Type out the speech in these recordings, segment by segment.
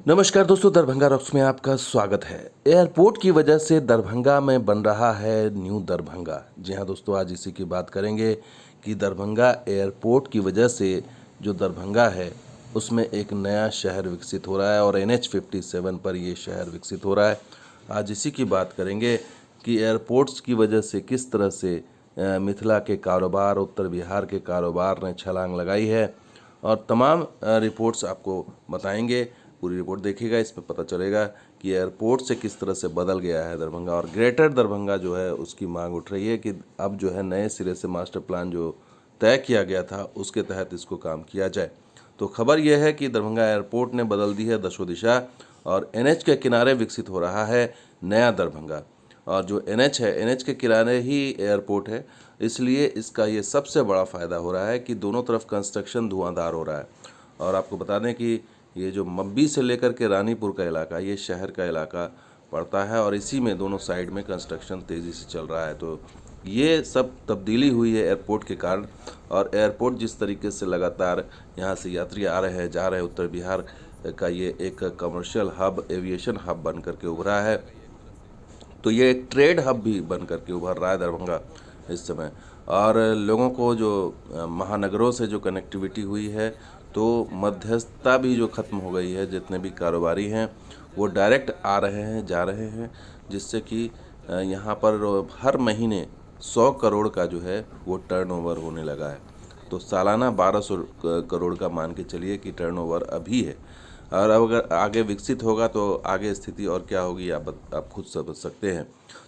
नमस्कार दोस्तों, दरभंगा रॉक्स में आपका स्वागत है। एयरपोर्ट की वजह से दरभंगा में बन रहा है न्यू दरभंगा। जी हाँ दोस्तों, आज इसी की बात करेंगे कि दरभंगा एयरपोर्ट की वजह से जो दरभंगा है उसमें एक नया शहर विकसित हो रहा है और NH57 पर ये शहर विकसित हो रहा है। आज इसी की बात करेंगे कि एयरपोर्ट्स की वजह से किस तरह से मिथिला के कारोबार, उत्तर बिहार के कारोबार ने छलांग लगाई है और तमाम रिपोर्ट्स आपको बताएंगे। पूरी रिपोर्ट देखिएगा, इसमें पता चलेगा कि एयरपोर्ट से किस तरह से बदल गया है दरभंगा और ग्रेटर दरभंगा जो है उसकी मांग उठ रही है कि अब जो है नए सिरे से मास्टर प्लान जो तय किया गया था उसके तहत इसको काम किया जाए। तो खबर यह है कि दरभंगा एयरपोर्ट ने बदल दी है दशो दिशा और NH के किनारे विकसित हो रहा है नया दरभंगा। और जो NH है, NH के किनारे ही एयरपोर्ट है, इसलिए इसका ये सबसे बड़ा फ़ायदा हो रहा है कि दोनों तरफ कंस्ट्रक्शन धुआंधार हो रहा है। और आपको बता दें कि ये जो मब्बी से लेकर के रानीपुर का इलाका, ये शहर का इलाका पड़ता है और इसी में दोनों साइड में कंस्ट्रक्शन तेज़ी से चल रहा है। तो ये सब तब्दीली हुई है एयरपोर्ट के कारण। और एयरपोर्ट जिस तरीके से लगातार यहाँ से यात्री आ रहे हैं, जा रहे हैं, उत्तर बिहार का ये एक कमर्शियल हब, एविएशन हब बन करके उभरा है। तो ये एक ट्रेड हब भी बन करके उभर रहा है दरभंगा इस समय। और लोगों को जो महानगरों से जो कनेक्टिविटी हुई है, तो मध्यस्थता भी जो ख़त्म हो गई है, जितने भी कारोबारी हैं वो डायरेक्ट आ रहे हैं, जा रहे हैं, जिससे कि यहाँ पर हर महीने 100 करोड़ का जो है वो टर्नओवर होने लगा है। तो सालाना 1200 करोड़ का मान के चलिए कि टर्नओवर अभी है। और अब अगर आगे विकसित होगा तो आगे स्थिति और क्या होगी आप खुद समझ सकते हैं।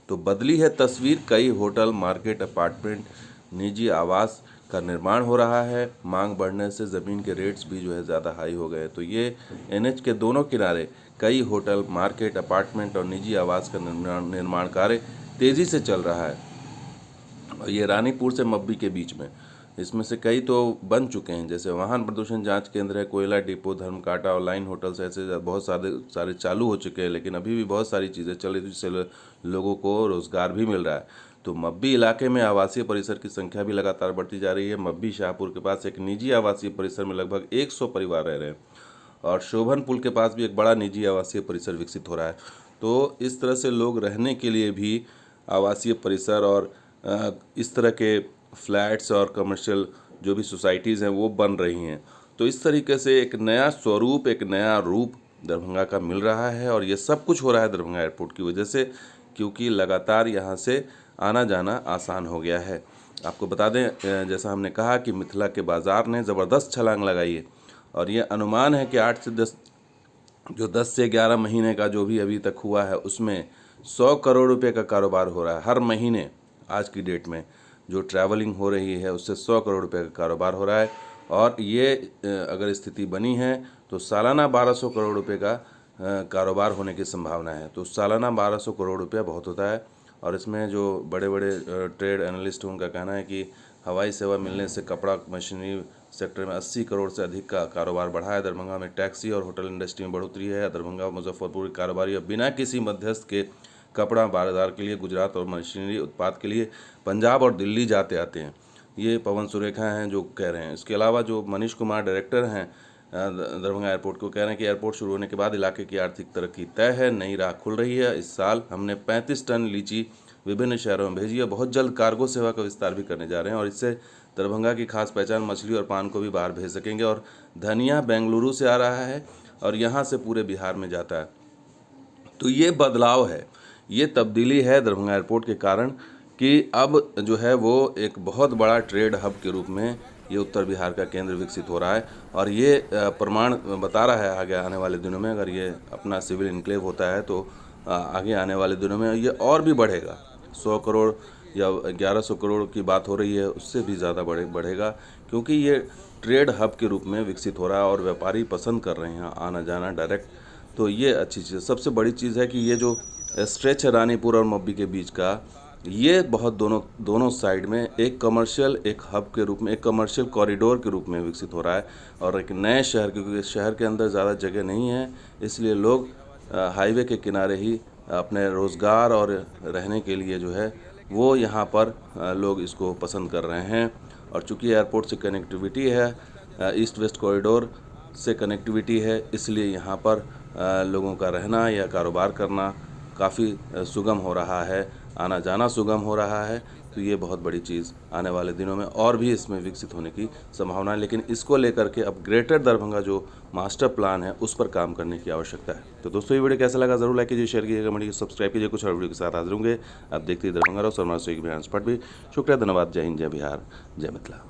तो बदली है तस्वीर, कई होटल, मार्केट, अपार्टमेंट, निजी आवास का निर्माण हो रहा है। मांग बढ़ने से ज़मीन के रेट्स भी जो है ज़्यादा हाई हो गए। तो ये NH के दोनों किनारे कई होटल, मार्केट, अपार्टमेंट और निजी आवास का निर्माण कार्य तेज़ी से चल रहा है। और ये रानीपुर से मब्बी के बीच में, इसमें से कई तो बन चुके हैं, जैसे वाहन प्रदूषण जांच केंद्र है, कोयला डिपो, धर्मकांटा और लाइन होटल्स, ऐसे बहुत सारे चालू हो चुके हैं। लेकिन अभी भी बहुत सारी चीज़ें चल रही, जिससे लोगों को रोज़गार भी मिल रहा है। तो मब्बी इलाके में आवासीय परिसर की संख्या भी लगातार बढ़ती जा रही है। मब्बी शाहपुर के पास एक निजी आवासीय परिसर में लगभग 100 परिवार रह रहे हैं और शोभन पुल के पास भी एक बड़ा निजी आवासीय परिसर विकसित हो रहा है। तो इस तरह से लोग रहने के लिए भी आवासीय परिसर और इस तरह के फ्लैट्स और कमर्शियल जो भी सोसाइटीज़ हैं वो बन रही हैं। तो इस तरीके से एक नया स्वरूप, एक नया रूप दरभंगा का मिल रहा है। और ये सब कुछ हो रहा है दरभंगा एयरपोर्ट की वजह से, क्योंकि लगातार यहाँ से आना जाना आसान हो गया है। आपको बता दें, जैसा हमने कहा कि मिथिला के बाज़ार ने ज़बरदस्त छलांग लगाई है और ये अनुमान है कि 10 से 11 महीने का जो भी अभी तक हुआ है उसमें 100 करोड़ रुपए का कारोबार हो रहा है हर महीने। आज की डेट में जो ट्रैवलिंग हो रही है उससे 100 करोड़ रुपए का कारोबार हो रहा है। और ये अगर स्थिति बनी है तो सालाना 1200 करोड़ रुपए का कारोबार होने की संभावना है। तो सालाना 1200 करोड़ रुपया बहुत होता है। और इसमें जो बड़े बड़े ट्रेड एनालिस्ट हैं उनका कहना है कि हवाई सेवा मिलने से कपड़ा, मशीनरी सेक्टर में 80 करोड़ से अधिक का कारोबार बढ़ा है। दरभंगा में टैक्सी और होटल इंडस्ट्री में बढ़ोतरी है। दरभंगा, मुजफ्फरपुर के कारोबारी अब बिना किसी मध्यस्थ के कपड़ा बाजार के लिए, गुजरात और मशीनरी उत्पाद के लिए पंजाब और दिल्ली जाते आते हैं। ये पवन सुरेखा हैं जो कह रहे हैं। इसके अलावा जो मनीष कुमार डायरेक्टर हैं दरभंगा एयरपोर्ट को, कह रहे हैं कि एयरपोर्ट शुरू होने के बाद इलाके की आर्थिक तरक्की तय है, नई राह खुल रही है। इस साल हमने 35 टन लीची विभिन्न शहरों में भेजी है। बहुत जल्द कार्गो सेवा का विस्तार भी करने जा रहे हैं और इससे दरभंगा की खास पहचान मछली और पान को भी बाहर भेज सकेंगे। और धनिया बेंगलुरु से आ रहा है और यहाँ से पूरे बिहार में जाता है। तो ये बदलाव है, ये तब्दीली है दरभंगा एयरपोर्ट के कारण कि अब जो है वो एक बहुत बड़ा ट्रेड हब के रूप में ये उत्तर बिहार का केंद्र विकसित हो रहा है। और ये प्रमाण बता रहा है आगे आने वाले दिनों में, अगर ये अपना सिविल इनक्लेव होता है तो आगे आने वाले दिनों में ये और भी बढ़ेगा। 100 करोड़ या 1100 करोड़ की बात हो रही है, उससे भी ज़्यादा बढ़ेगा, क्योंकि ये ट्रेड हब के रूप में विकसित हो रहा है और व्यापारी पसंद कर रहे हैं आना जाना डायरेक्ट। तो ये अच्छी चीज़। सबसे बड़ी चीज़ है कि ये जो स्ट्रेच है रानीपुर और मब्बी के बीच का, ये बहुत दोनों साइड में एक कमर्शियल, एक हब के रूप में, एक कमर्शियल कॉरिडोर के रूप में विकसित हो रहा है। और एक नए शहर, क्योंकि शहर के अंदर ज़्यादा जगह नहीं है, इसलिए लोग हाईवे के किनारे ही अपने रोज़गार और रहने के लिए जो है वो यहाँ पर लोग इसको पसंद कर रहे हैं। और चूँकि एयरपोर्ट से कनेक्टिविटी है, ईस्ट वेस्ट कॉरिडोर से कनेक्टिविटी है, इसलिए यहाँ पर लोगों का रहना या कारोबार करना काफ़ी सुगम हो रहा है, आना जाना सुगम हो रहा है। तो ये बहुत बड़ी चीज़ आने वाले दिनों में और भी इसमें विकसित होने की संभावना है, लेकिन इसको लेकर के अब ग्रेटर दरभंगा जो मास्टर प्लान है उस पर काम करने की आवश्यकता है। तो दोस्तों ये वीडियो कैसा लगा ज़रूर लाइक कीजिए, शेयर कीजिए, कमेंट कीजिए, सब्सक्राइब कीजिए। कुछ और वीडियो के साथ हाजिर होंगे। आप देखते ही दरभंगा रहो, शर्मा बिहार स्पॉट भी। शुक्रिया, धन्यवाद। जय हिंद, जय बिहार, जय मिथिला।